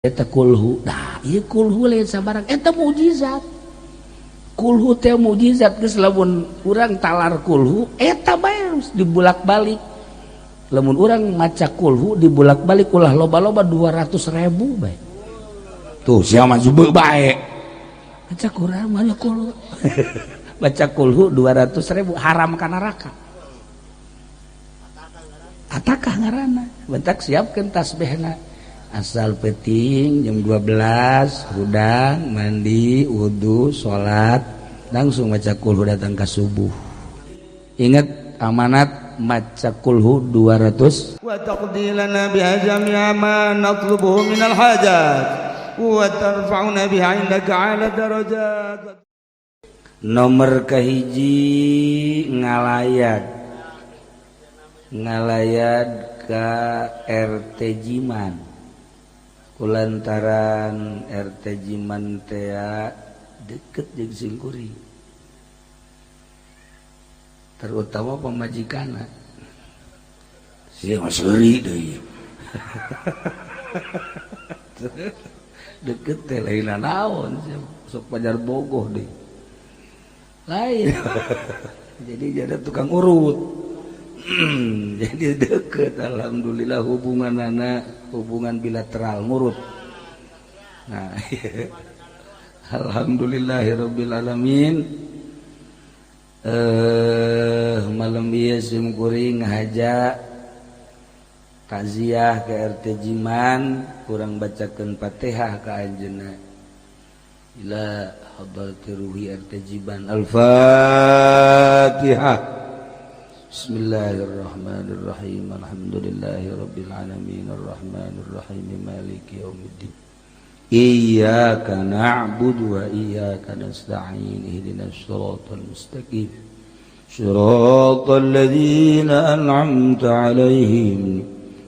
eta kulhu. Nah, ieu kulhu lain sabarang eta mukjizat. Kulhu teh mukjizat geus lamun urang talar kulhu eta bae dibulak-balik. Lamun urang maca kulhu dibulak-balik ulah loba-loba 200.000 bae. Tuh sia mah jubeu bae. Maca Quran mah kulhu. Baca kulhu 200.000 haram ka neraka. Atakah ngaranna? Bentak siapkeun tasbihna. Asal peting jam 12 hudang mandi wudu salat langsung maca kulhu datang ke subuh. Ingat amanat maca kulhu 200 wa taqdilana biha jami'a ma natlubuhu minal hajat wa tarfa'una biha indaka 'ala darajat. Nomor kahiji ngalayat ka RT Jiman kulantaran RT Jiman tea deket jeung Singkuri terutama pemajikana sia masuri deui deket teh lain naon sok pajar bogoh deui lain jadi jadi tukang urut jadi deket alhamdulillah hubungan bilateral ngurut. Nah, alhamdulillahirabbil alamin. Malam ieu Singkuri ngahaja takziah ke RT Jiman kurang bacakeun Fatihah ka anjeunna. Ila hadrati ruhi RT Jiman Al-Fatihah. Bismillahirrahmanirrahim. Alhamdulillahirabbil alamin arrahmanir rahim maliki yaumiddin. Iyyaka na'budu wa iyyaka nasta'in ihdinas siratal mustaqim. Shiratal ladzina an'amta 'alaihim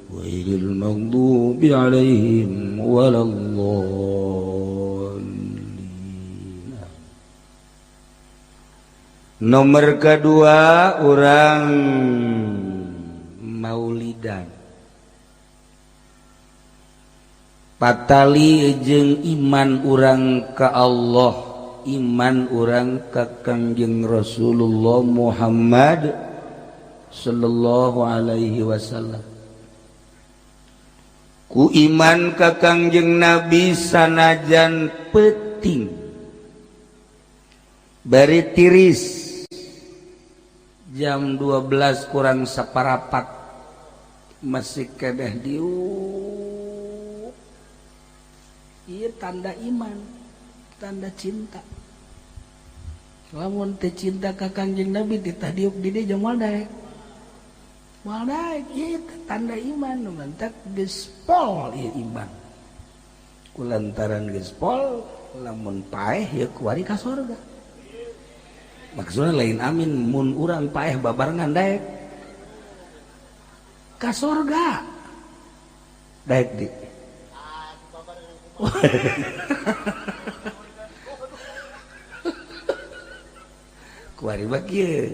ghairil maghdubi 'alaihim waladdallin. Nomor kedua orang maulidan patali jeung iman urang ka Allah, iman urang ka Kangjeng Rasulullah Muhammad sallallahu alaihi wasallam. Ku iman ka Kangjeng Nabi sanajan peuting bari tiris jam 12 kurang saparapat masih kedeh diuk. Ieu tanda iman, tanda cinta. Lamun teu cinta ka Kangjeng Nabi titah diuk di dieu jeung moal daek. Moal daek ieu tanda iman mantak geus pol ieu iman. Kulantaran geus pol lamun paeh ieu kuari ka surga. Maksudnya lain amin mun urang paeh babarengan daek ka surga daek di kuari bakieu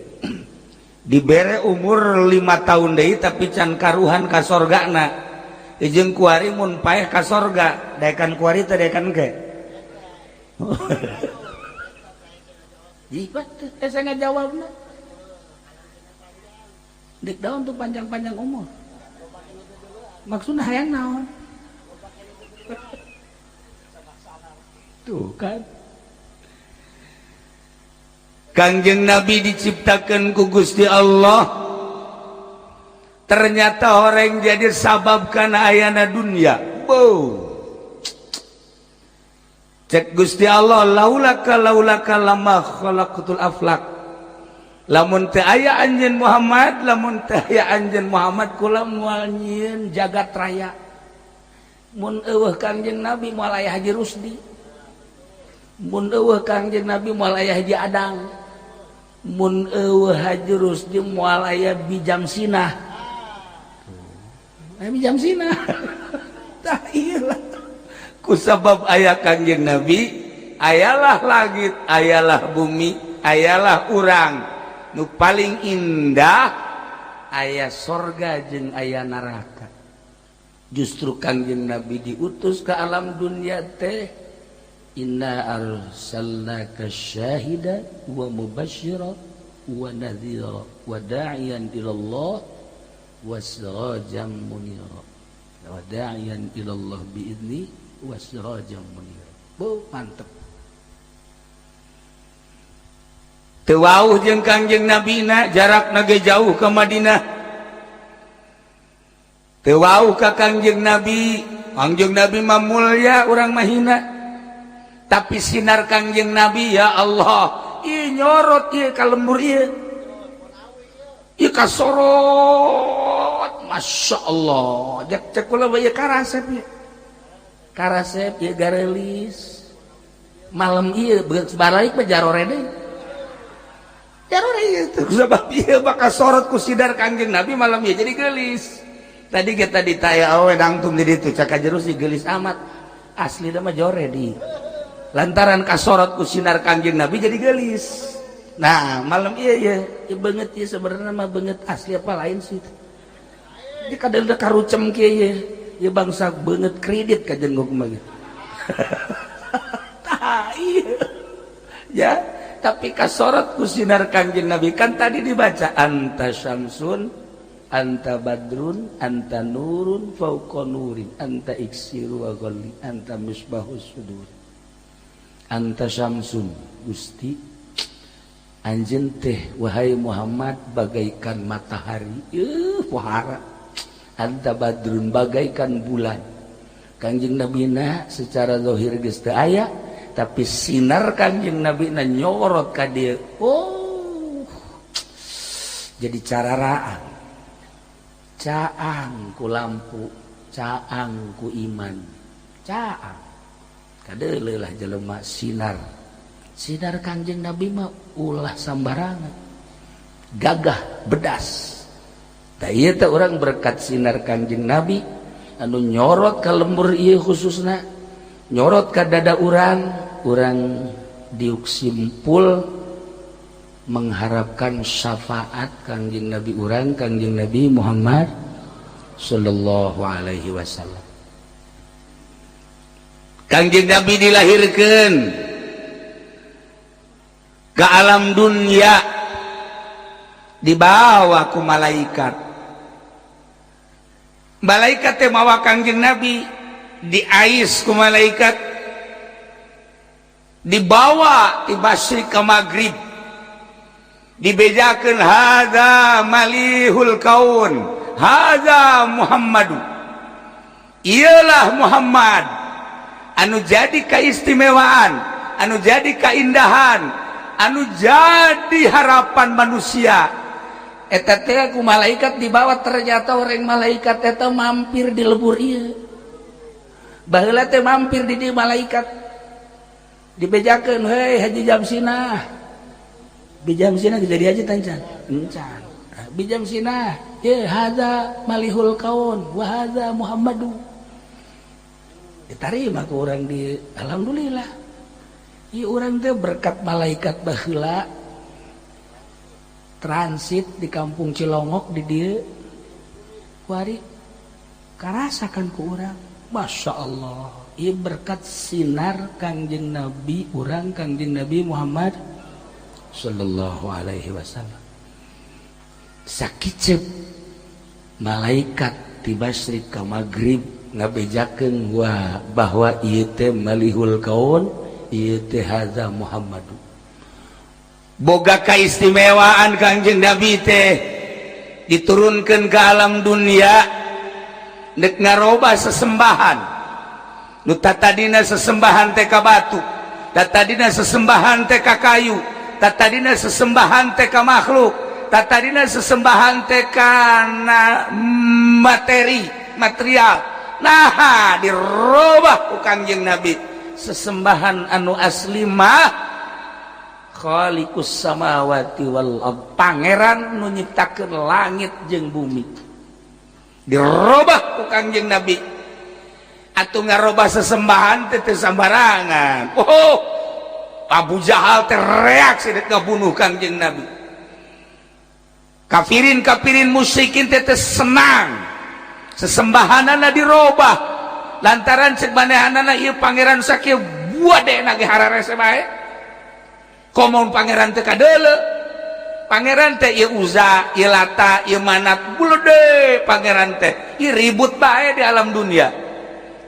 dibere umur 5 tahun deui tapi can karuhan ka surgana jeung kuari mun paeh ka surga daekan kuari teh daekan ke jibat saya nggak jawabnya dik daun tuh panjang-panjang umur maksudnya hayang naon tuh kan Kangjeng Nabi diciptakan ku Gusti Allah ternyata orang jadi sabab kana ayana dunia bow. Cek Gusti Allah laulaka lama khalaqatul aflak. Lamun teu aya anjeun Muhammad, lamun teu aya anjeun Muhammad kula moal nyieun jagat raya. Mun eueuh Kangjeng Nabi moal aya Haji Rusdi. Mun eueuh Kangjeng Nabi moal aya Haji Adang. Mun eueuh Haji Rusdi moal aya Bijam Sinah. Bijam Sinah. Tah ieu kusabab ayah Kangjeng Nabi ayalah langit, ayalah bumi, ayalah urang nu paling indah ayah sorga jeung ayah neraka. Justru Kangjeng Nabi diutus ke alam dunia teh, inna arsalnaka syahidan wa mubasysyiran wa nadhira wa da'iyan ilallah wa sirajan munira wa da'iyan ilallah biidni wa sirajan munira. Mantep. Teu wauh jeung Kangjeng Nabi na jarakna ge jauh ke Madinah. Teu wauh ka Kangjeng Nabi mah mulya urang mah hina. Tapi sinar Kangjeng Nabi ya Allah, ieu nyorot ieu ka lembur ieu. Ieu kasorot, Masya Allah. Cek kula ieu karasep ieu. Karasep ieu garelis. Malam ieu balik mah jarore deui. Jarore ieu sabab ieu bakal sorot ku sinar Kangjeng Nabi malam ieu jadi gelis. Tadi kita ditanya awe dangtung di ditu caka jerus si gelis amat. Asli mah jore di. Lantaran kasorot ku sinar Kangjeng Nabi jadi gelis. Nah malam iya beungeut ieu sebenarnya mah beungeut asli apa lain sih. Di kadang karucem kieu ieu bangsa beungeut kredit ka jenggok mah. Tah iya. Ya, tapi kasorot ku sinar Kangjeng Nabi kan tadi dibaca anta syamsun, anta badrun, anta nurun fauqa nurin, anta iksiru wa ghalli, anta misbahus sudur. Anta syamsun, Gusti anjeun teh wahai Muhammad bagaikan matahari, pohara. Anta badrun bagaikan bulan. Kangjeng Nabi na secara zahir geus teu aya, tapi sinar Kangjeng Nabi na nyorot ka dieu. Oh. Jadi cararaan. Caang ku lampu, caang ku iman. Caang. Kadeuleuh lah jelema sinar Kangjeng Nabi mah ulah sambarangan, gagah bedas. Da ieu teh urang berkat sinar Kangjeng Nabi anu nyorot ka lembur ieu khususna, nyorot ka dada urang diuk simpul mengharapkan syafaat Kangjeng Nabi urang, Kangjeng Nabi Muhammad sallallahu alaihi wasallam. Kangjeng Nabi dilahirkeun ke alam dunia dibawa ku malaikat. Malaikat teh mawa Kangjeng Nabi diais ku malaikat, dibawa ti masyriq ka maghrib, dibejakeun hadza malihul kaun, hadza Muhammadu. Ialah Muhammad anu jadi keistimewaan, anu jadi keindahan, anu jadi harapan manusia. Eta teh ku malaikat dibawa, ternyata orang malaikat eta mampir di lebur ieu. Baheula teh mampir di dieu malaikat. Dibejakeun, hei Haji Jamsinah. Bijam sinah jadi haji tancan. Encan. Bijam sinah, ye hadza malihul kaun wa hadza Muhammadu. Diterima ke orang di alhamdulillah. Ieu urang teh berkat malaikat baheula transit di kampung Cilongok di dieu kuari karasakan ku urang. Masya Allah, ieu berkat sinar Kangjeng Nabi urang, Kangjeng Nabi Muhammad sallallahu alaihi wasallam. Sakicep malaikat ti masyriq ka maghrib ngabejakeun bahwa ieu teh malihul kaun, ieu teh hadza Muhammadu. Boga kaistimewaan Kangjeng Nabi teh diturunkeun ke alam dunia neuk ngaroba sesembahan. Nu tatadina sesembahan teh ka batu, tatadina sesembahan teh ka kayu, tatadina sesembahan teh ka makhluk, tatadina sesembahan teh kana material. Nah dirubah ku Kangjeng Nabi, sesembahan anu asli mah khaliqus samawati wal ard, pangeran nu nyiptakeun langit jeung bumi. Dirubah ku Kangjeng Nabi. Atuh ngarobah sesembahan teh teu sambarangan. Oh, Abu Jahal teh reaksi dek ngabunuh Kangjeng Nabi. Kafirin musyrikin teh senang sesembahanana dirobah lantaran cek manehanana ieu pangeran sakieu buadena ge hararese bae komo pangeran teu kadeuleu pangeran teh ieu Uza ieu Lata ieu Manat buleude pangeran teh ieu ribut bae di alam dunia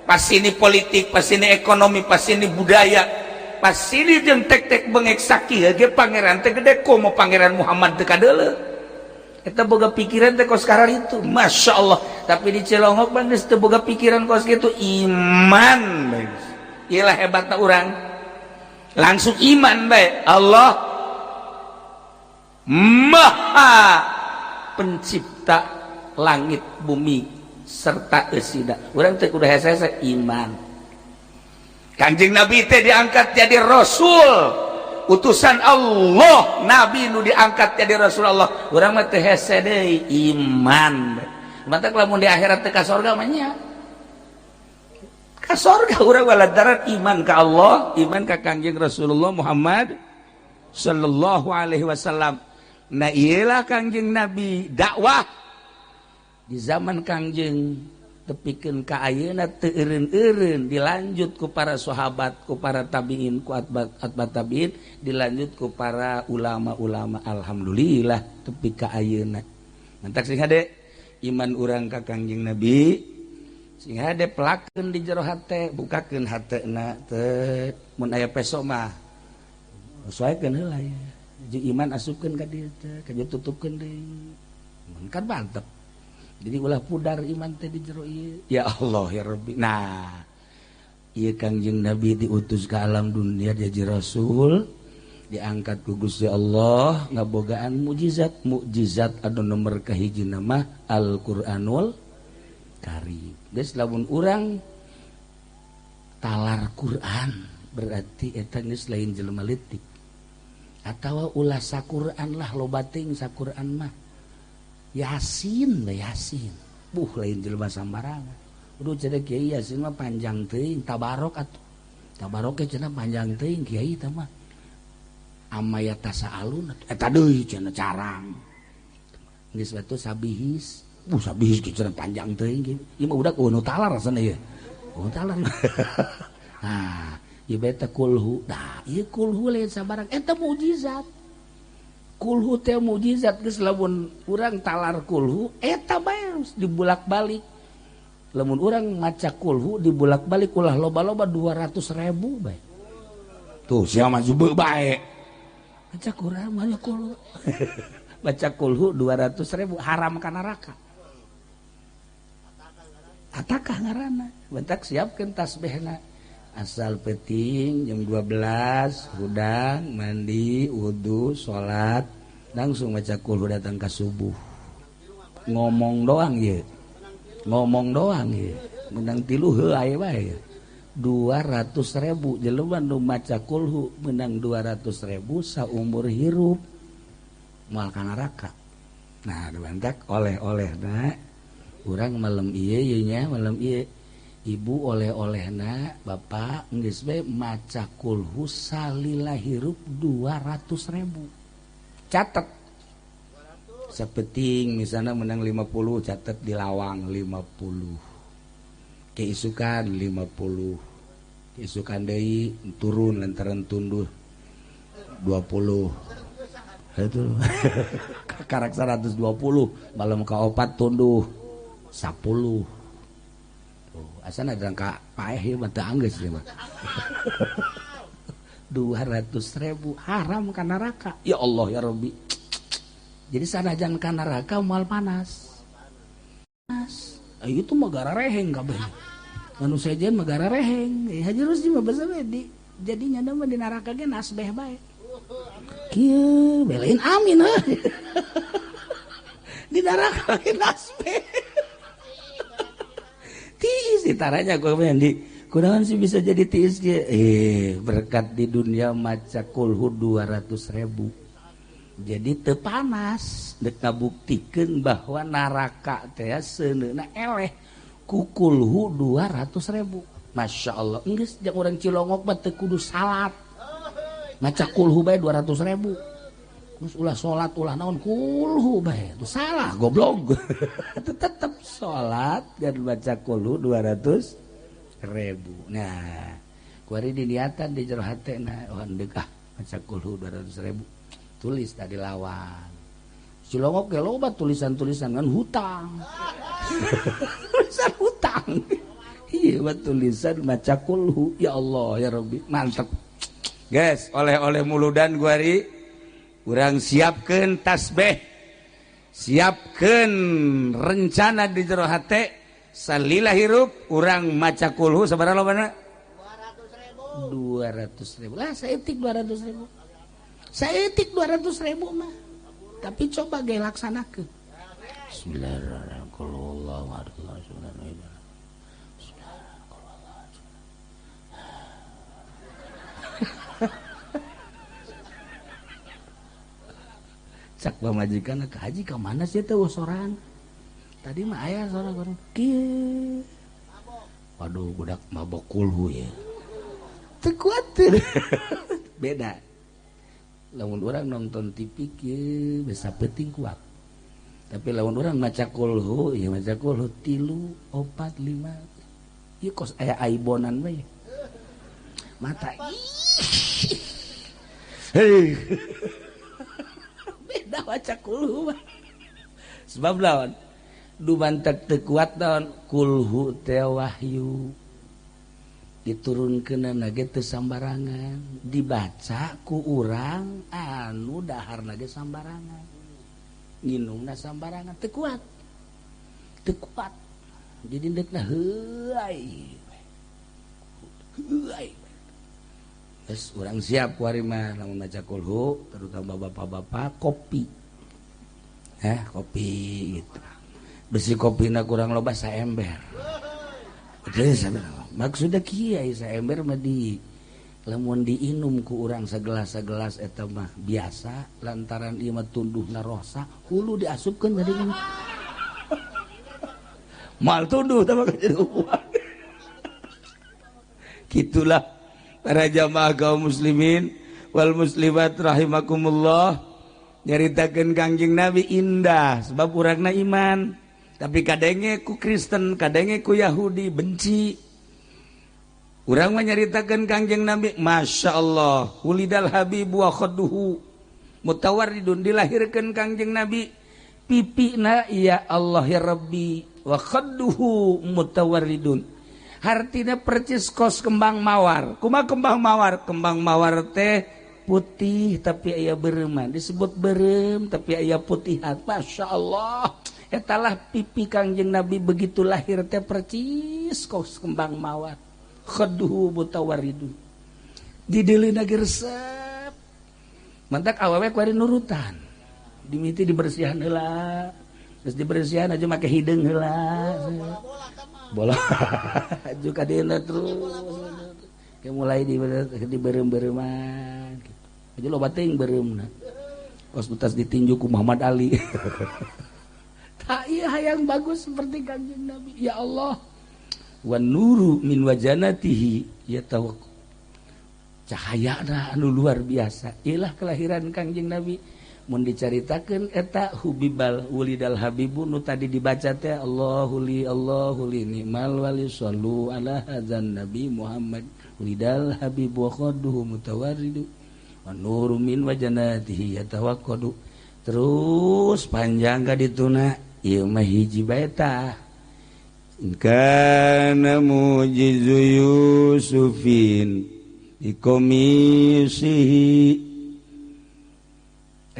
pas ini politik pas ini ekonomi pas ini budaya pas ini jeung tek-tek bengek sakieu ge pangeran teh gede komo pangeran Muhammad teu kadeuleu eta boga pikiran teh kos karar itu Masya Allah tapi di Cilongok bang geus teu boga pikiran kos kitu iman iyalah hebatna urang langsung iman bae Allah Maha pencipta langit bumi serta eusina urang teh kudu hese-hese iman Kangjeng Nabi teh diangkat jadi rasul utusan Allah Nabi nu diangkat jadi Rasulullah urang mah teh hese deui iman mantap lamun di akhirat teh ka surga mah nya ka surga urang lantaran iman ka Allah iman ka Kangjeng Rasulullah Muhammad sallallahu alaihi wasallam nah iyalah Kangjeng Nabi dakwah di zaman Kangjeng tepikeun ka ayeuna teu eureun-eureun dilanjut ku para sahabat ku para tabiin ku atba tabiin dilanjut ku para ulama-ulama alhamdulillah tepi ka ayeuna mantak sing hade iman urang ka Kangjeng Nabi sing hade pelakeun di jero hate bukakeun hatena teh mun aya peso mah sesuaikeun heula ya jeung iman asupkeun ka dieu teh ka tutupkeun deui kan mantep jadi ulah pudar iman teh di jero ieu ya Allah ya Rabbi nah ieu Kangjeng Nabi diutus ke alam dunia jadi rasul diangkat ku Gusti Allah ngabogaan mukjizat anu nomor kahiji nama Al-Qur'anul Karim geus lamun urang talar Quran berarti eta geus lain jelema leutik atawa ulah saquran lah loba teuing saquran mah Yasin lah Yasin lain jelema sambarangan udah cenah Kiai Yasin mah panjang teuing tabarok atuh tabarok ge cenah panjang teuing Kiai teh mah amaya tasaalun eta deui cenah carang geus batu sabihis sabihis ge cenah panjang teuing ieu mah udah nu talar rasana ieu talar nah ieu beta kulhu dah ieu kulhu lain sabarang eta mukjizat kulhu teh mukjizat geus lamun urang talar kulhu eta bae dibulak-balik lamun urang maca kulhu dibulak-balik ulah loba-loba 200.000 bae tuh sia mah jube bae maca Quran mah kulhu baca kulhu 200.000 haram ka neraka atakah ngaranna bentak siapkeun tasbihna asal peting jam 12 hudang mandi wudu salat langsung baca kulhu datang ke subuh ngomong doang ye menang tilu heuh aya bae 200.000 jelema nu maca kulhu menang 200.000 saumur hirup moal ka neraka nah bentak oleh-oleh nah urang malam ieu nya malam ieu ibu oleh-olehna bapak geus bae maca kulhu salila hirup 200.000 catet sapeting misalnya menang 50 catet di lawang 50 keisukan 50 keisukan deui turun lantaran tunduh 20 itu karak 120 malam kaopat tunduh 10 asana drangka paeh ieu mah teu anggeus ieu mah 200.000 haram ka neraka ya Allah ya Rabbi jadi sanajan ka neraka moal panas itu mah gara reheng kabeh anu sejen mah gara reheng haji Rusdi mah basa we jadinya mah di neraka ge nasbeh bae kieu belain amin di neraka ge nasbeh tiis ditaranya gue di kunaon sih bisa jadi tiis berkat di dunia maca kulhu 200.000 jadi teu panas dek ngabuktikeun bahwa neraka teh seuneuna eleh ku kulhu 200.000 Masya Allah geus jeung urang Cilongok mah teu kudu salat maca kulhu bae 200.000 terus ulah sholat ulah naon kulhu bae itu salah goblok. Tetap sholat dan baca kulhu 200.000. Nah kuari diniatan di jero hatena handeuh baca kulhu 200.000 tulis tadi lawan Cilongok ge loba tulisan-tulisan kan hutang. Tulisan hutang. Iya buat tulisan baca kulhu ya Allah ya Rabbi mantep. Guys oleh-oleh muludan guari urang siapkeun tasbih siapkeun rencana di jero hate salila hirup urang maca kulhu sabaraha lobana 200.000 lah saeutik 200.000 saeutik 200.000 mah tapi coba ge laksanakeun Bismillahirrahmanirrahim cak pamajikan ke haji ke mana sih teh soran tadi mah aya soran orang kieu waduh budak mabok kulhu ya teu kuat beda lamun urang nonton TV kieu bisa penting kuat tapi lamun urang maca kulhu ya maca kulhu 3 4 5 ieu kos aya aibonan we mata hei beda baca kulhu sebab lawan dumantek teu kuat daun kulhu teh wahyu diturunkeunna ge teu sambarangan dibaca ku urang anu daharna ge sambarangan nginungna sambarangan teu kuat jadi deukna heuai terus orang siap kuari mah lamun maca kulhu terutama bapak-bapak kopi kopi gitu besi kopina kurang loba saember maksudnya kieu saember mah di lamun diinum ku urang sagelas-sagelas eta mah biasa lantaran ieu mah tunduhna rosa hulu diasupkeun jadi mal tunduh teh mah jadi gitulah para jamaah kaum muslimin wal muslimat rahimakumullah nyaritakeun Kangjeng Nabi indah sebab urangna iman tapi kadenge ku Kristen kadenge ku Yahudi benci urang mah nyaritakeun Kangjeng Nabi masyaallah ulidal habibu wa khadduhu mutawarridun dilahirkeun Kangjeng Nabi pipina ya Allah ya Rabbi wa khadduhu mutawarridun hartina percis kos kembang mawar kumaha kembang mawar teh putih tapi aya beureum disebut beureum tapi aya putihan masyaallah etalah pipi Kangjeng Nabi begitu lahir teh percis kos kembang mawar khadduhu mutawarridun dideulina ge resep mantak awewe kuari nurutan dimiti dibersihan heula terus dibersihan aja make hideung heula bola juga dina terus kayak mulai di berem-bereman gitu. Aja lo bating beremna kos betas ditinju ku Muhammad Ali tak iya hayang bagus seperti Kangjeng Nabi ya Allah wan nuru min wajanatihi ya tahu cahayana anu luar biasa ilah kelahiran Kangjeng Nabi mun dicaritakeun eta hubibal ulidal habibu nu tadi dibaca teh Allahu li ni'mal wali sallu ala hadzan nabi Muhammad ulidal habibu khadduhu mutawarridu wa nuru min wajanatihi yatawaqqadu terus panjang ka dituna ieu mah hiji bae tah kana mujizu yusufin ikomisihi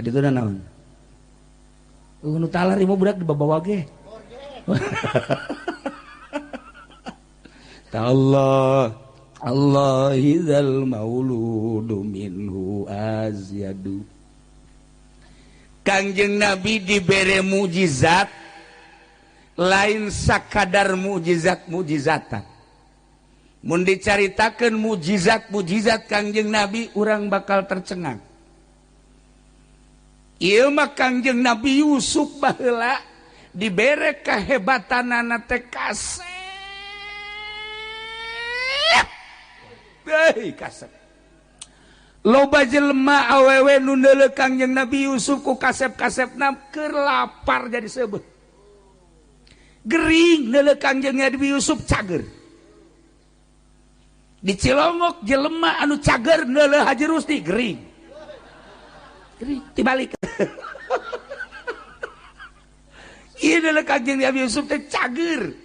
itu dah naon nu talar imah budak dibawa ge ta Allah idzal mauludu minhu azyadu Kangjeng Nabi dibere mujizat lain sakadar mujizat-mujizatan mun dicaritakeun mujizat Kangjeng Nabi urang bakal tercengang. Ieu mah Kangjeng Nabi Yusuf baheula dibere kahebatanana teh kasep. Kasep. loba jelema awewe nu neuleuh Kangjeng Nabi Yusuf ku kasep-kasepna keur lapar jadi seubeuh. Gering neuleuh Kangjeng Nabi Yusuf cager. Di Cilongok jelema anu cager neuleuh Haji Rusdi gering. Gering tibalik. Ieu neuleuh Kangjeng Nabi Yusuf teh cager.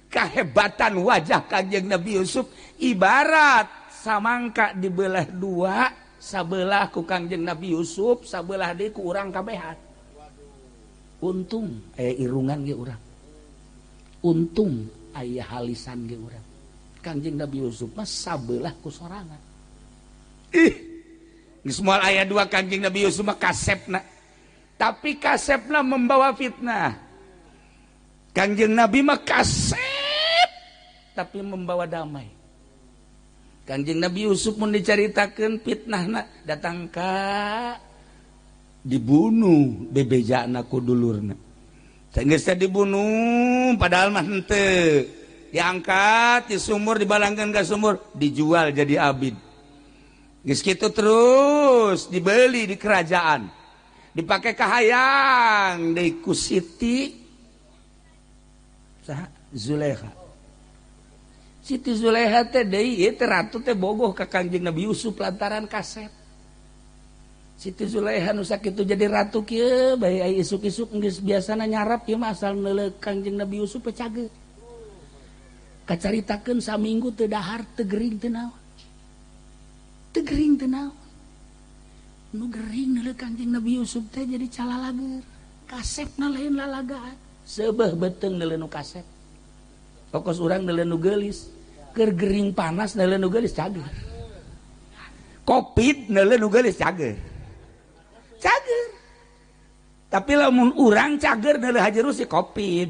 Kehebatan wajah Kangjeng Nabi Yusuf ibarat samangka dibelah dua, sabelah ku Kangjeng Nabi Yusuf, sabelah deui ku urang kabehan. Untung aya irungan ge urang. Untung aya halisan ge urang. Kangjeng Nabi Yusuf mah sabelah ku sorangan. Geus moal aya dua Kangjeng Nabi Yusuf mah kasepna. Tapi kasepna membawa fitnah. Kangjeng Nabi mah kasep tapi membawa damai. Kangjeng Nabi Yusuf mun dicaritakeun fitnahna datang ka dibunuh bebejana ku dulurna. Geus dibunuh padahal mah henteu. Diangkat di sumur dibalangkeun ka sumur dijual jadi abid. Geus kitu terus dibeli di kerajaan. Dipake kahayang deui ku Siti saha Zulekha. Siti Zulekha teh deui ieu teh ratu teh bogoh ka Kangjeng Nabi Yusuf lantaran kasep. Siti Zulekha nu sakitu jadi ratu kieu bae aya isuk-isuk geus biasana nyarap ieu mah asal neuleuh Kangjeng Nabi Yusuf teh cageut. Kacaritakeun saminggu teu dahar teu gering teu naon. Teu gering teu naon. Nu gering neuleuh Kangjeng Nabi Yusuf teh jadi calalager. Kasepna lain lalagaan. Seubeuh beuteung neuleuh nu kasep. Pokos urang neuleuh nu geulis. Keur gering panas neuleuh nu geulis cager. Covid neuleuh nu geulis cager. Cager. Tapi lamun urang cager neuleuh Haji Rusdi Covid.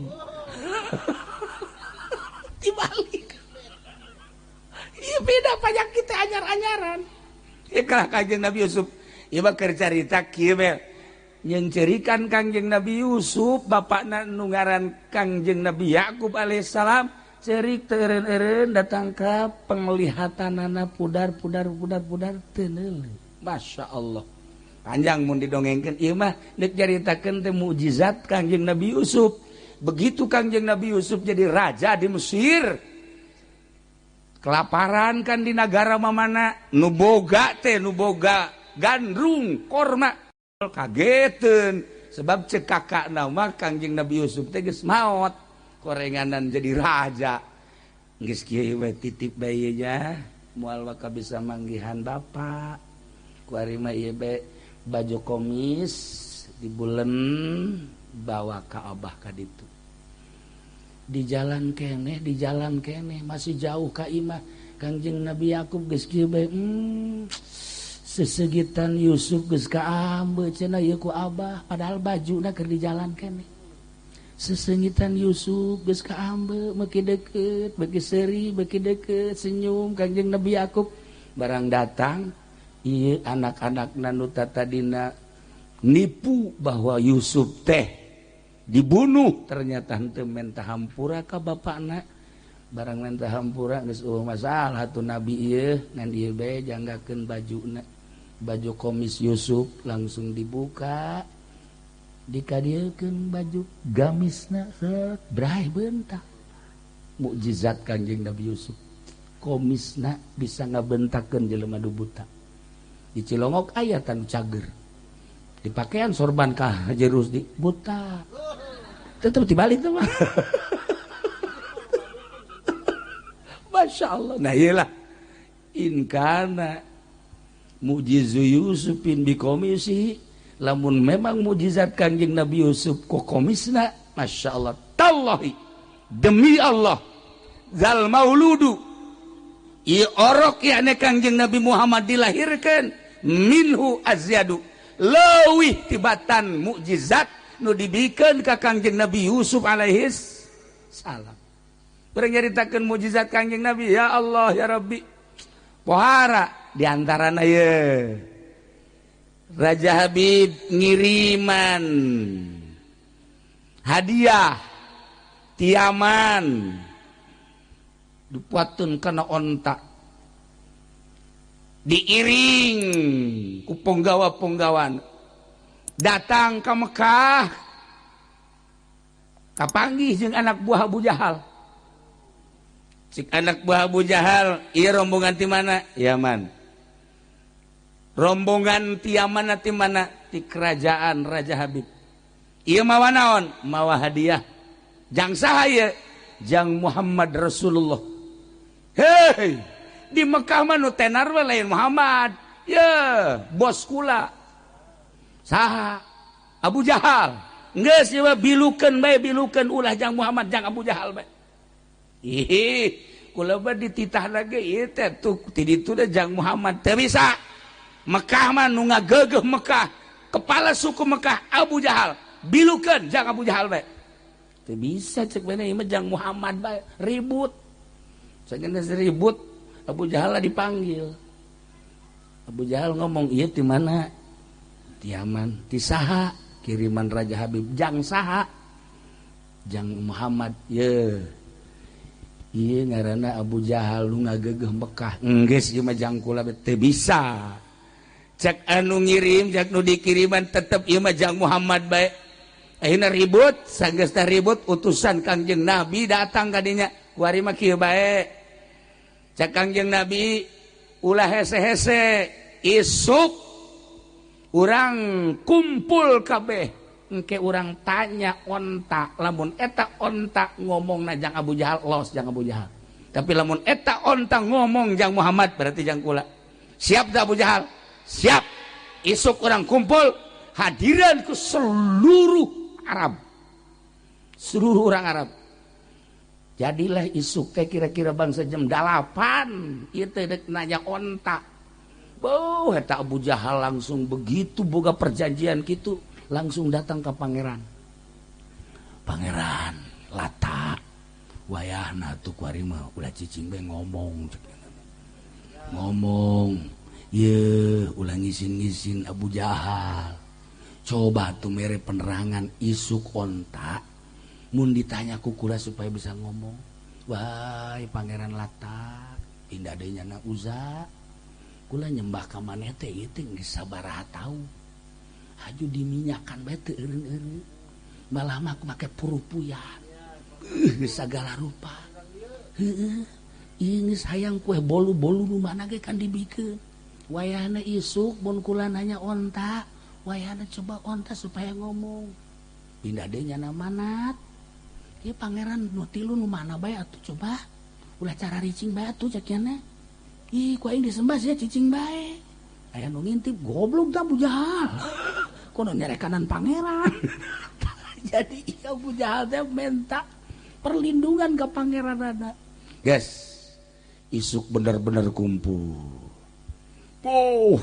Dibalik. Ieu beda penyakit teh anyar-anyaran. Iklah Kangjeng Nabi Yusuf. Ieu mah keur carita kieu we. Nyencerikan Kangjeng Nabi Yusuf bapakna nu ngaran Kangjeng Nabi Yakub alaihissalam. Cerik teureun-eureun datang ka penglihatanana pudar teu neuleuh. Masya Allah. Panjang mun didongengkeun ieu mah deuk caritakeun teh mukjizat Kangjeng Nabi Yusuf. Begitu Kangjeng Nabi Yusuf jadi raja di Mesir. Kelaparan kan di negara mamana nu boga gandrung korma kageteun sebab cek kakakna mah Kangjeng Nabi Yusuf teh geus maot. Korenganan jadi raja. Geus kieu we titip bayinya moal maka bisa manggihan bapak. Ku ari mah ieu be baju komis dibulen bawa ka abah ka ditu. Di jalan kene masih jauh ka imah Kangjeng Nabi Yakub geus kieu bae sesegitan Yusuf geus kaambeut cenah ieu ku abah padahal bajuna keur di jalan kene. Sesengitan Yusuf geus kaambe meuki deukeut beuki seuri beuki deukeut senyum Kangjeng Nabi Yakub barang datang ieu anak-anakna nu tadina nipu bahwa Yusuf teh dibunuh ternyata henteu menta hampura ka bapakna barang menta hampura geus masalah atuh nabi ieu ngan ieu bae janggakeun bajuna baju komis Yusuf langsung dibuka dikadiekeun baju gamisna set brai bentak. Mukjizat Kangjeng Nabi Yusuf komisna bisa ngabentakeun jelema nu buta. Di Cilongok aya tanu cager dipakean sorban ka Haji Rusdi buta tetep dibalik tuh mah. Masya Allah. Nah iyalah in kana mujizu Yusufin bi komisi. Lamun memang mujizat Kangjeng Nabi Yusuf kok komisna Masya Allah tallahi demi Allah zal mauludu ieu orok yakni Kangjeng Nabi Muhammad dilahirkan minhu azyadu leuwih tibatan mukjizat nu dibikeun ka Kangjeng Nabi Yusuf alaihis salam. Urang nyaritakeun mukjizat Kangjeng Nabi ya Allah ya Rabbi pohara diantarana ieu Raja Habib ngiriman hadiah tiaman dipuatkeun kana onta diiring ku penggawa-penggawan datang ke Mekah kapanggih jeung anak buah Abu Jahal. Cik anak buah Abu Jahal, ieu rombongan ti mana? Yaman. Rombongan ti Yaman ti mana? Ti kerajaan Raja Habib. Ieu mawa naon? Mawa hadiah. Jang saha ieu? Jang Muhammad Rasulullah. Hei, di Mekah mah nu tenar we lain Muhammad. Ya, bos kula. Saha? Abu Jahal. Geus ieu bilukeun bae, bilukeun ulah jang Muhammad jang Abu Jahal bae. Ih, kula mah dititah lagi ieu teh tuh ti ditu teh jang Muhammad teu bisa. Mekah mah nu ngageugeuh Mekah, kepala suku Mekah Abu Jahal, bilukeun jang Abu Jahal bae. Teu bisa cek beuna ieu mah jang Muhammad bae, ribut. Sageuna ribut, Abu Jahal dipanggil. Abu Jahal ngomong, "Ieu ti mana?" "Ti Yaman." "Ti saha?" "Kiriman Raja Habib." "Jang saha?" "Jang Muhammad." "Ye. Ieu ngaranna Abu Jahal nu ngageugeuh Mekah." "Enggeus ieu mah jang kula teu bisa." Cek anu ngirim, cek nu dikiriman tetep ieu mah jang Muhammad bae. Ayeuna ribut, sanggeus teh ribut utusan Kangjeng Nabi datang ka dinya. "Kuari mah kieu bae." Cek Kangjeng Nabi ulah hese-hese, isuk urang kumpul kabeh. Engke urang tanya onta, lamun eta onta ngomong jang Abu Jahal, los jang Abu Jahal. Tapi lamun eta onta ngomong jang Muhammad, berarti jang kula. Siap dah Abu Jahal? Siap. Isuk urang kumpul, hadiran ke seluruh Arab. Seluruh orang Arab. Jadilah isuk teh kira-kira bangsa jam 8. Ieu teh dek nanya onta. Boh, eta Abu Jahal langsung begitu boga perjanjian kitu. Langsung datang ke pangeran. "Pangeran, lata wayahna tuh kuari mah ulah cicing bae ngomong." Ngomong, "Ye, ulah ngisin-ngisin Abu Jahal. Coba tuh mere penerangan isuk onta. Mun ditanya ku kula supaya bisa ngomong." "Wah, pangeran lata, pindah deui nyana uza. Kula nyembah ka maneh teh ieu teh geus sabaraha tahu. Haju diminyakan bae teu eureun-eureun. Malah mah make purupuyan. Segala rupa. Heeh. Ieu geus hayang kue bolu-bolu nu mana ge kan dibikeun. Wayahna isuk mun kula nanya onta, wayahna coba onta supaya ngomong. Pindah deui nyana manat. Ieu pangeran nu tilu nu mana bae atuh coba. Ulah cara ricing bae atuh cekiana. Ih, ku aing disembah sia cicing bae. Aya nu ngintip goblok da Abu Jahal. Kono nyerekanan pangeran." Jadi Abu Jahal teh minta perlindungan ke pangeran ada. Guys, isuk benar-benar kumpul.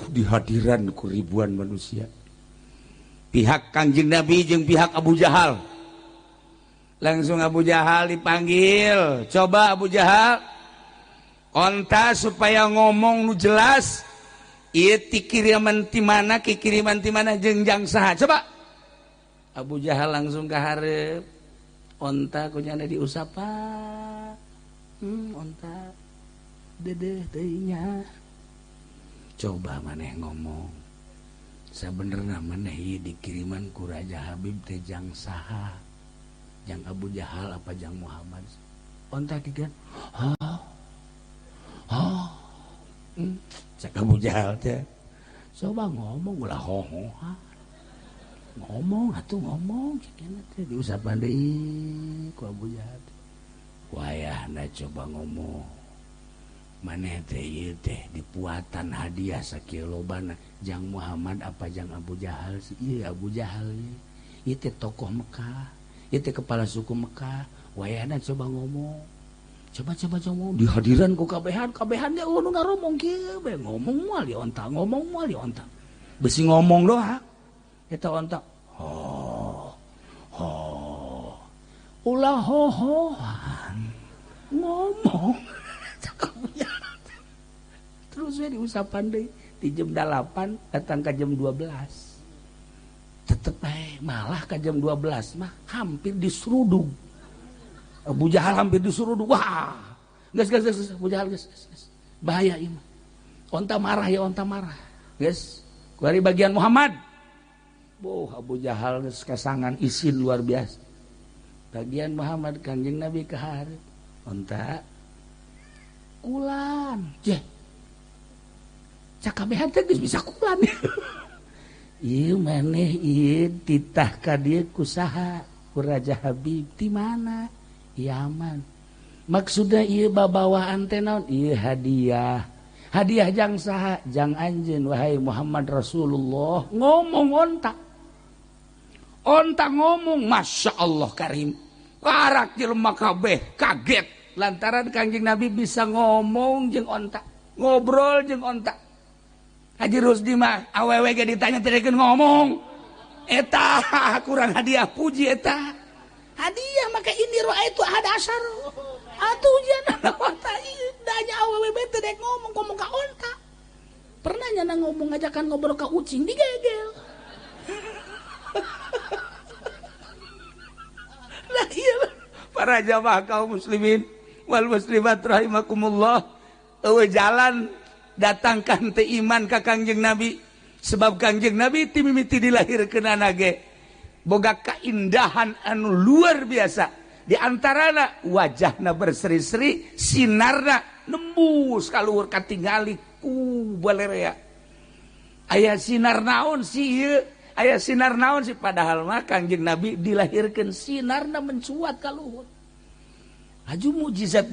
Di hadiran ku ribuan manusia. Pihak Kangjeng Nabi jeung pihak Abu Jahal. Langsung Abu Jahal dipanggil. "Coba Abu Jahal, onta supaya ngomong nu jelas. Ieu ti kiriman ti mana, kiriman ti mana jeung jang saha. Coba." Abu Jahal langsung ka hareup. Onta kunyana diusapa. Onta dedeh teuing nya. "Coba maneh ngomong. Sabenerna maneh ieu dikiriman ku Raja Habib teh jang saha? Jang Abu Jahal apa jang Muhammad?" Onta kigan. Cek Abu Jahal teh, "Coba ngomong ulah hohohan. Ngomong atuh ngomong." Cekna teh diusapan deui ku Abu Jahal. "Wayahna coba ngomong. Maneh teh ieu teh dipuatan hadiah sakieu lobana. Jang Muhammad apa jang Abu Jahal sih?" "Ieu Abu Jahal ieu teh tokoh Mekah. Ieu teh kepala suku Mekah. Wayahna coba ngomong. Coba ngomong." Di hadiran ku kabehan ge nu ngaromong kieu bae. Ngomong moal di onta, ngomong moal di onta. Besi ngomong doang. Eta onta, ulah hohohan. Ngomong. Terus we diusapan deui. Di jam 8 datang ka jam 12. Tetep bae malah ka jam 12 mah hampir diseruduk. Abu Jahal hampir disuruh. Wah, gas Abu Jahal gas. Bahaya ieu mah. onta marah ya onta marah guys dari bagian Muhammad Abu Jahal geus kasangan isin luar biasa bagian Muhammad Kanjeng Nabi kaharep onta kulan cak kabehan teh geus bisa kulan ieu maneh ieu titah ka dieu kusaha ku Raja Habib di mana Yaman maksudna ieu babawaan teh naon ieu hadiah jang saha jang anjeun wahai Muhammad Rasulullah ngomong onta ngomong Masya Allah Karim karak jelema kabeh kaget lantaran Kanjeng Nabi bisa ngomong jeung onta ngobrol jeung onta Haji Rusdi mah awewe ge ditanya teh ngomong eta kurang hadiah puji eta hadiah maka ini roa itu ada asar atuh jangan onta danya awewe bete dek ngomong ka onta pernah nyana ngomong ngajakan ngobrol ka ucing digegel nah iya para jamaah kaum muslimin wal muslimat rahimakumullah eueuh jalan datangkan teh iman ka Kangjeng Nabi sebab Kangjeng Nabi ti mimiti dilahirkeunana ge boga kaindahan anu luar biasa di antarana wajahna berseri-seri sinarna nembus kaluhur katingali ku balerea aya sinar naon sih ieu aya sinar naon sih padahal mah Kangjeng Nabi dilahirkeun sinarna mencuat kaluhur aju mujizat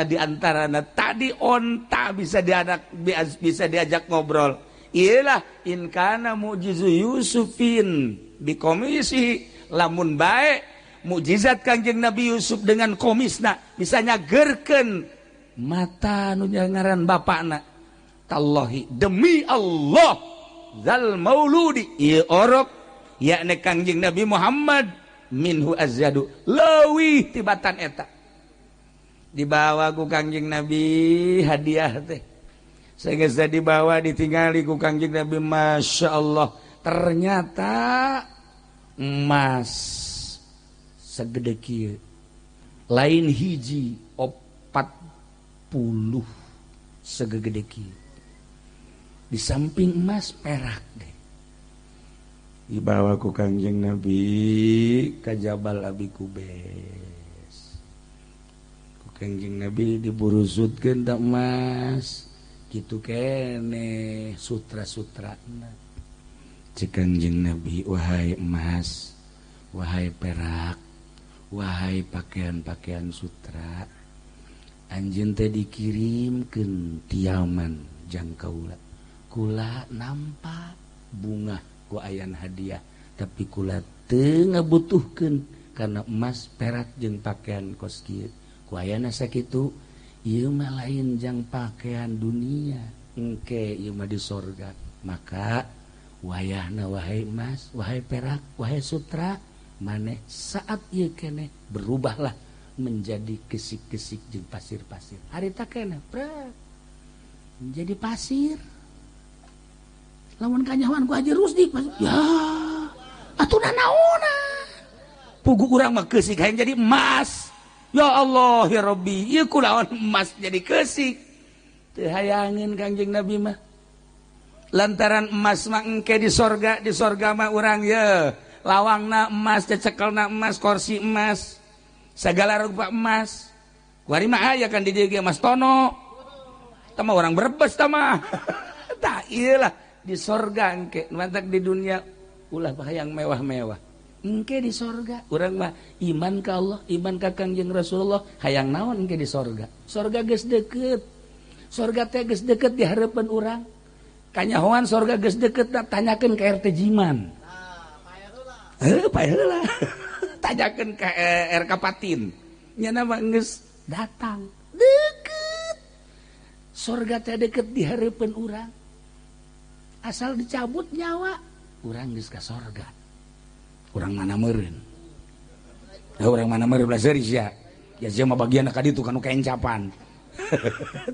di antarana tadi onta bisa diajak ngobrol ialah in kana mujizu Yusufin bi komisi lamun bae mukjizat Kanjeng Nabi Yusuf dengan komisna bisa nyagerkeun mata nu ngaran bapakna tallahi demi Allah zal mauludi ieu orok yakni Kanjeng Nabi Muhammad minhu azyadu leuwih tibatan eta dibawa ku Kanjeng Nabi hadiah teh sehingga dibawa ditinggali ku Kanjeng Nabi Masya Allah ternyata emas segede kieu lain hiji 40 segede kieu di samping emas perak deh dibawa ku Kanjeng Nabi ka Jabal Abi Kubais ku Kanjeng Nabi diburusutkeun da emas kitu kene sutra-sutrana cek Kanjeng Nabi wahai emas wahai perak wahai pakaian-pakaian sutra anjeun teh dikirimkeun ti Yaman jang kaula kula nampak bunga ku ayan hadiah tapi kula teu ngabutuhkeun karena emas perak jeung pakaian kos kieu ku ayana sakitu ieu mah lain jang pakaian dunia engke ieu mah di sorga maka wayahna wahai emas wahai perak wahai sutra maneh saat ieu keneh berubahlah menjadi kesik-kesik jeung pasir-pasir harita keneh prak menjadi pasir lamun kanyawan ku Haji Rusdi ya atuh naona pugu urang mah kesik hayang jadi emas ya Allah ya Rabbi ieu kunaon emas jadi kesik teu hayangeun Kanjeng Nabi mah lantaran emas mah engke di sorga mah urang ye lawangna emas cecekelna emas kursi emas segala rupa emas kuari mah aya kan di dieu ge emas tono tah mah urang Brebes tah mah tah ieu lah di sorga engke mantak di dunia ulah hayang mewah-mewah engke di sorga urang mah iman ka Allah iman ka Kangjeng Rasulullah hayang naon engke di sorga geus deukeut sorga teh geus deukeut di hareupeun urang kanyahoan sorga geus deukeut tanyakeun ka RT Jiman paeheula tanyakeun ka RK Patin nya mah geus datang deukeut sorga teh deukeut di hareupeun urang asal dicabut nyawa urang geus ka sorga urang mana meureun urang mana meureun belas seuris ya sia mah bagianna ka ditu kanu kaencapan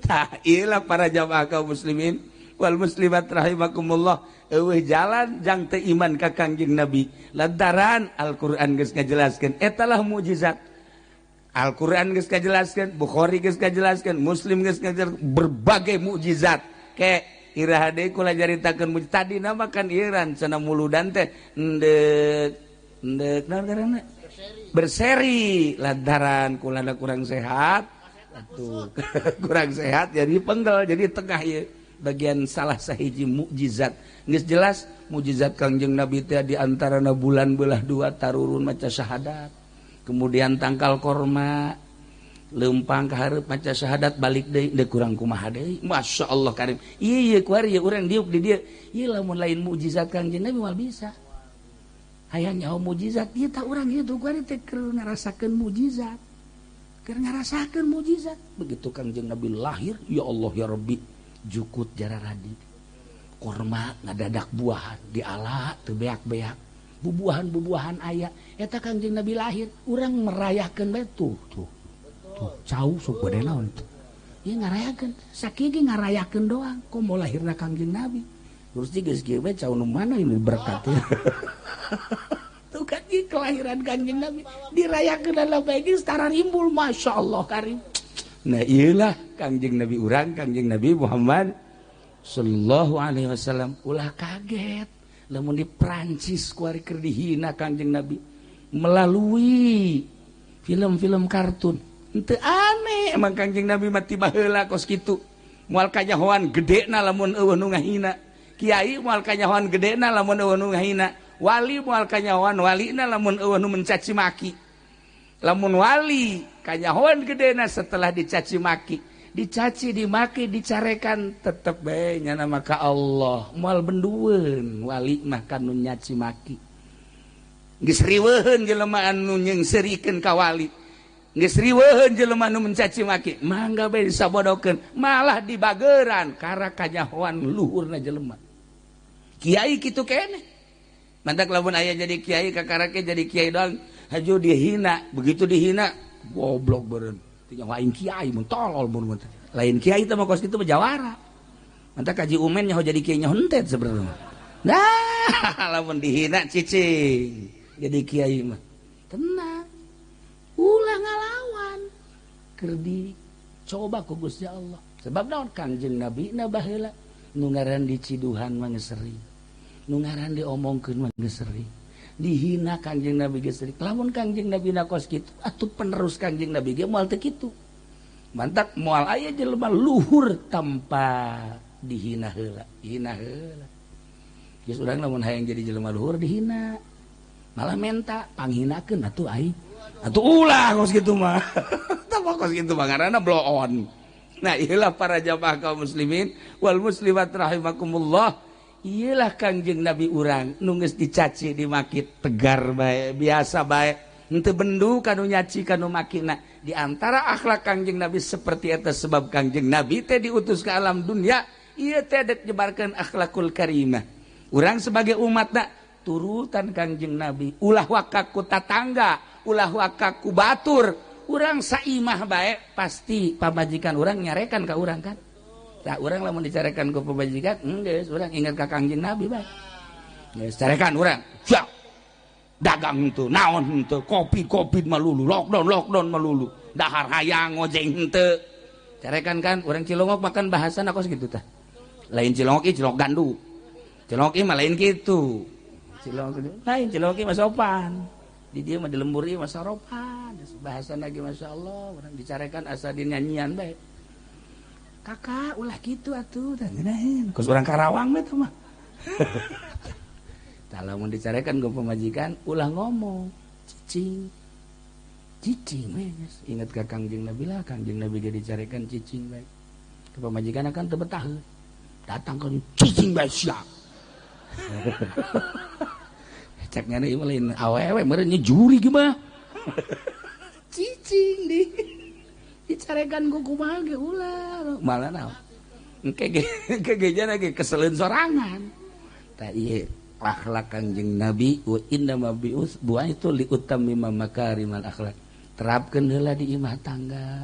tah ieu para jamaah kaum muslimin wal muslimat rahimakumullah eueuh jalan jang teu iman ka Kangjeng Nabi lantaran Al-Qur'an geus ngajelaskeun eta lah mukjizat Al-Qur'an geus ngajelaskeun Bukhari geus ngajelaskeun Muslim geus ngajelaskeun berbagai mukjizat kek iraha deui kula jaritakeun tadi nama kan Iran cenah muludan teh endek naon ngaranna berseri lantaran kula kurang sehat atuh kurang sehat jadi penggal jadi tengah ieu bagian salah sahiji mukjizat geus jelas mukjizat Kangjeng Nabi teh di antarana bulan belah dua tarurun maca syahadat kemudian tangkal korma lempang ka hareup maca syahadat balik deui deuk kurang kumaha deui masyaallah karim ieu kuari urang diuk di dieu ieu lamun lain mukjizat Kangjeng Nabi moal bisa aya nyaho mukjizat ieu tah urang ieu tuh kuari teh keur ngarasakeun mukjizat keur ngarasakeun mukjizat begitu Kangjeng Nabi lahir ya Allah ya Rabbi jukut jararadi korma ngadadak buahan diala teu beak-beak bubuahan aya eta Kangjeng Nabi lahir urang merayakeun bae tuh cau sok bade naon tuh ieu ngarayakeun sakigi ngarayakeun doang komo lahirna Kangjeng Nabi terus geus kieu bae cau nu mana ini berkatnya tuh kan kelahiran Kangjeng Nabi dirayakeun dalam bae geus tara rimbul masyaallah karim nah iyalah Kangjeng Nabi urang Kangjeng Nabi Muhammad sallallahu alaihi wasallam ulah kaget lamun di Prancis kuari keur dihina Kangjeng Nabi melalui film-film kartun henteu aneh emang Kangjeng Nabi mati baheula kos kitu moal kanyahoan gedena lamun eueuh nu ngahina kiai moal kanyahoan gedena lamun eueuh nu ngahina wali moal kanyahoan walina lamun eueuh nu mencaci maki lamun wali kanyahoan gedena setelah dicaci maki dicaci dimaki dicarekan tetep bae nyana maka Allah moal bendueun wali mah kanu nyaci maki geus riweuheun jelema anu nyeungseurikeun ka wali geus riweuheun jelema anu mencaci maki mangga bae disabodokeun malah dibageuran kara kanyahoan luhurna jelema kiai kitu keneh mantak lamun aya jadi kiai kakarake jadi kiai doang haju dihina begitu dihina goblok beureun tinggal lain kiai mun tolol mun lain kiai teh mah kos kitu jawara mantak kaji umen nyaho jadi kiai nyaho henteu sebenarnya nah lamun dihina cicing jadi kiai mah tenang ulah ngalawan keur dicoba ku Gusti Allah sebab naon Kangjeng Nabi na baheula nu ngaran diciduhan mah geus sering nu ngaran diomongkeun mah geus sering dihina Kangjeng Nabi geus sering lamun Kangjeng Nabi na kos kitu atuh penerus Kangjeng Nabi ge moal teu kitu mantak moal aya jelema luhur tanpa dihina heula hina heula geus urang lamun hayang jadi jelema luhur dihina malah menta panghinakeun atuh aing atuh ulah kos kitu mah tah kos kitu mah ngaranna blow on nah iyalah para jamaah kaum muslimin wal muslimat rahimakumullah iyalah Kangjeng Nabi urang nu geus dicaci dimaki tegar bae biasa bae henteu bendu kanu nyaci kanu makina di antara akhlak Kangjeng Nabi seperti eta sebab Kangjeng Nabi teh diutus ke alam dunia ieu teh dek nyebarkeun akhlakul karimah urang sebagai umatna turutan Kangjeng Nabi ulah wakaku tatangga ulah wakaku batur urang saimah bae pasti pamajikan urang nyarekan ka urang kan tak urang lamun dicarekan ku pamajikan geus urang ingat ka Kangjeng Nabi bae geus carekan urang siap dagang henteu naon henteu kopi malulu lockdown malulu dahar hayang ngojeng henteu carekan kan urang Cilongok makan bahasana kos kitu tah lain Cilongok ieu Cilongok gandu Cilongok ieu mah lain kitu Cilongok lain Cilongok ieu mah sopan di dieu mah di lembur ieu mah saropan bahasana ge masyaallah urang dicarekan asa dinyanyian bae kakak ulah gitu atuh tah ngeunaheun kos urang Karawang mah teh mah tah lamun dicarekan ku pamajikan ulah ngomong cicing we geus inget ka Kangjeng Nabi lah Kangjeng Nabi ge dicarekan cicing bae ke pamajikan akan teu betah datang ka cicing bae sia cek ngana ieu lain awewe meureun nya juri ge mah cicing dicarekan ku kumaha ge ulah malah naon engke gejana ge keseleun sorangan tah ieu akhlak Kangjeng Nabi wa inna ma bi'us buah itu li utammima makarimal akhlak terapkeun heula di imah tangga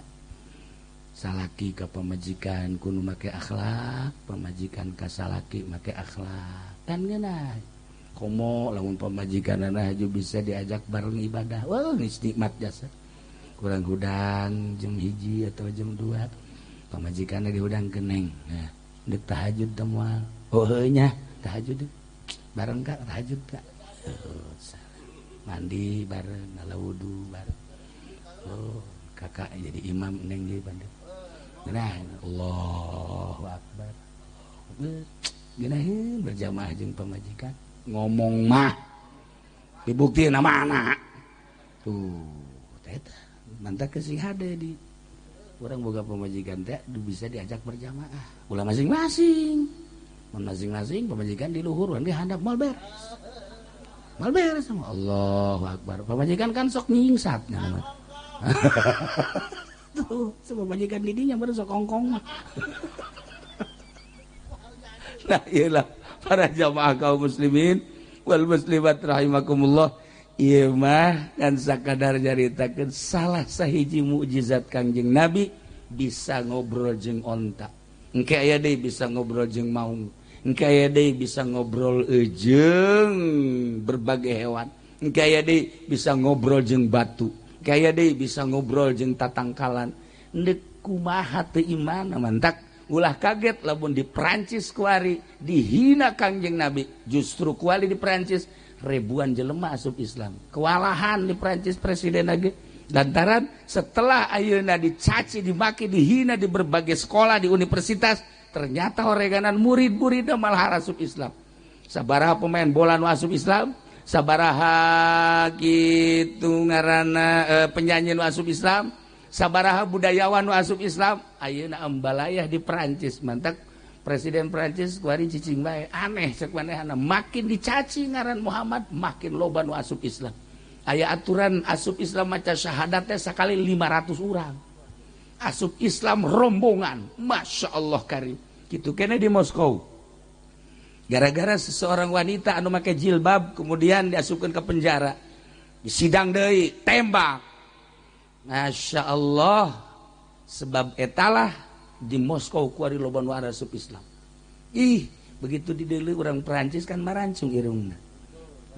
salaki ka pamajikan kudu make akhlak pamajikan ka salaki make akhlak kan geunah komo lamun pamajikanana haju bisa diajak bareng ibadah wah nikmat jasa kurang hudang jam 1 atau jam 2 pamajikanna dihudang keneng nah dek tahajud teh moal. Oh nya tahajud deh. Bareng Kak tahajud Kak. Mandi bareng, ngala wudu bareng. Oh, kakak jadi imam neng jadi bandel. Nah, Allahu Akbar. Geunaheun berjamaah jeung pamajikan. Ngomong mah dibuktiin mana? Tuh, eta mantap ke sing hade di urang boga pamajikan teh bisa diajak berjamaah. Ulah masing-masing. Mun masing-masing pamajikan di luhur di handap moal beres. Moal beres sama Allahu Akbar. Pamajikan kan sok nyingsat nya. Tuh, semua pamajikan di dinya baru sok kongkong mah. Nah, iyalah para jamaah kaum muslimin wal muslimat rahimakumullah. Ieu mah kan sakadar nyaritakeun salah sahiji mukjizat Kangjeng Nabi bisa ngobrol jeung onta. Engke aya deui bisa ngobrol jeung maung. Engke aya deui bisa ngobrol jeung berbagai hewan. Engke aya deui bisa ngobrol jeung batu. Engke aya deui bisa ngobrol jeung tatangkalan. Endek kumaha teu iman mantak. Ulah kaget lamun di Prancis kuari dihina Kangjeng Nabi. Justru kuali di Prancis ribuan jelema asup Islam. Kewalahan di Prancis presiden lagi. Lantaran setelah ayeuna dicaci, dimaki, dihina di berbagai sekolah di universitas, ternyata horeganan murid-muridna malah asup Islam. Sabaraha pemain bola nu asup Islam, sabaraha kitu ngaranna penyanyi nu asup Islam, sabaraha budayawan nu asup Islam, ayeuna ambalayah di Prancis. Mantak presiden Prancis kuari cicing bae aneh cek manehna, makin dicaci ngaran Muhammad makin loba nu asup Islam. Aya aturan asup Islam maca syahadat teh sakali 500 urang. Asup Islam rombongan, Masya Allah karim. Kitu kene di Moskow. Gara-gara seseorang wanita anu make jilbab kemudian diasupkeun ke penjara. Disidang deui, tembak. Masya Allah, sebab etalah di Moskow kuari loba nu asup Islam. Ih, begitu dideuleu urang Perancis kan marancung irungna.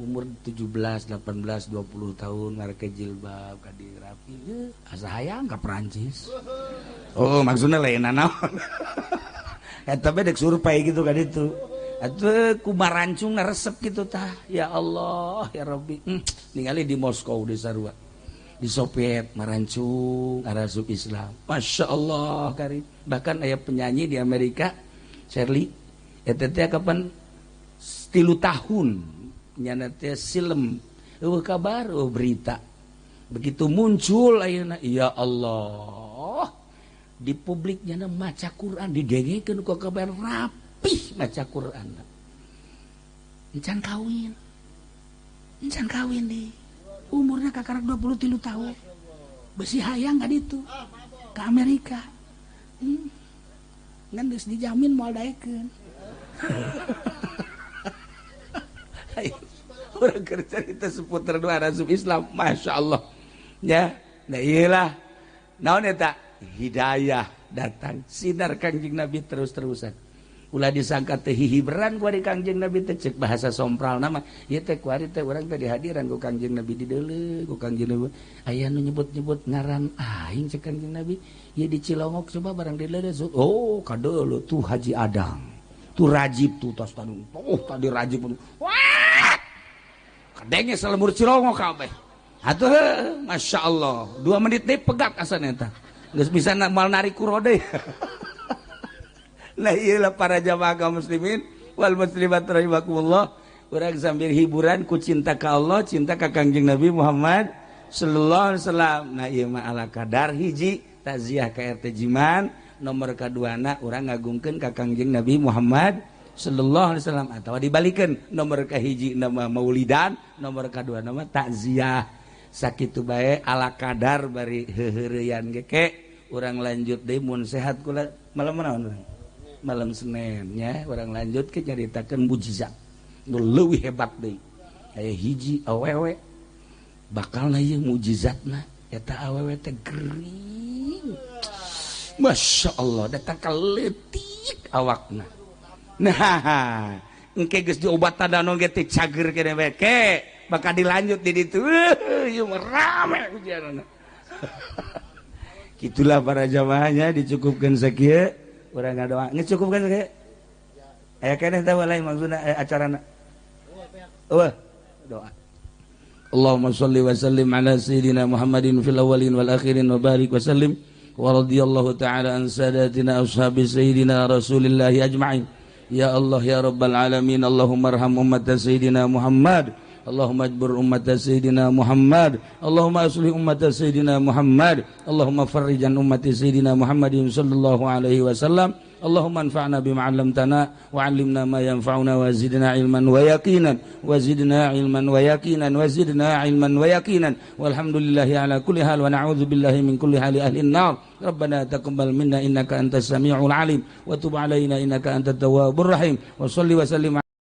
Umur 17, 18, 20 tahun ngareke jilbab kadi rapi. Asa hayang ka Perancis. Oh, maksudnya lain naon. Eta bae dek survei gitu ka ditu. Atuh kumarancung ngaresep gitu tah. Ya Allah, ya Rabbi. Ningali di Moskow di sarua. Di Soviet marancung arasup Islam. Masya Allah karim. Bahkan aya penyanyi di Amerika, Shirley, eta teh kapan 3 tahun nyana teh silem. Kabar berita. Begitu muncul ayeuna, ya Allah. Di publik nyana maca Quran didengekeun ku kabar rapih maca Quran. Encan kawin. Encan kawin deui. Umurnya kakarak 23 tahun. Besi hayang gak itu ke Amerika. Ngan geus dijamin moal daekeun. Urang keur carita seputar nu asup Islam, Masya Allah. Ya, nah iyalah. Naon eta? Hidayah datang. Sinar Kangjeng Nabi terus-terusan. Ulah disangka teh hihiberan ku ari Kangjeng Nabi teh cek bahasa sompral nama. Ieu teh kuari teh urang teh dihadiran ku Kangjeng Nabi dideuleu ku Kangjeng Nabi. Aya nu nyebut-nyebut ngaran aing cek Kangjeng Nabi. Ieu di Cilongok coba barang dideuleu. Oh, kadeuleu tuh Haji Adang. Tuh Rajib tuh tos tanu. Oh, tadi Rajib. Wah! Kadenge salemur Cilongok kabeh. Atuh Masya Allah. 2 menit deui pegat asan eta. Geus bisa mal narik ku rode. Nah iyalah para jamaah kaum muslimin wal muslimat rahimakumullah. Urang sambil hiburan ku cinta ka Allah, cinta ka Kangjeng Nabi Muhammad sallallahu alaihi wasallam. Nah ieu mah ala kadar hiji takziah ka RT Jiman, nomor kaduana urang ngagungkeun ka Kangjeng Nabi Muhammad sallallahu alaihi wasallam atawa dibalikeun nomor kahiji nama maulidan, nomor kadua nama takziah. Sakitu bae ala kadar bari heureuyan ge ke urang lanjut deui mun sehat kula malam naon urang. Malam Senin nya orang lanjut ke nyaritakeun mukjizat nu leuwih hebat deui. Aya hiji awewe bakalna ieu mukjizatna eta awewe teh gering. Masya Allah datang ka leutik awakna. Nah, engke geus diobatan naon ge teh cager kene bae ke bakal dilanjut di ditu. Ieu mah rame hujanna. Gitulah para jamaahnya dicukupkeun sakieu. Urang ngadoa, geus cukupkeun sakieu. aya keneh teh lain maksudna acarana eueuh doa Allahumma shalli wa sallim ala sayyidina Muhammadin fil awwalin wal akhirin wa barik wa sallim wa radiyallahu ta'ala an sadatina ashabi sayyidina Rasulillah ajma'in ya Allah ya rabbal alamin Allahumma arham ummat sayyidina Muhammad Allahumma ajbur ummat sayyidina Muhammad Allahumma aslih ummat sayyidina Muhammad Allahumma farrij an ummat sayyidina Muhammadin sallallahu alaihi wasallam Allahumma anfa'na bima 'allamtana wa 'allimna ma yanfa'una wa zidna ilman wa yaqinan wa zidna ilman wa yaqinan wa zidna ilman wa yaqinan walhamdulillahi ala kulli hal wa na'udzu billahi min kulli hali ahli an-nar Rabbana taqabbal minna innaka antas samiul alim wa tub 'alaina innaka antat tawwabur rahim wa shalli wa sallim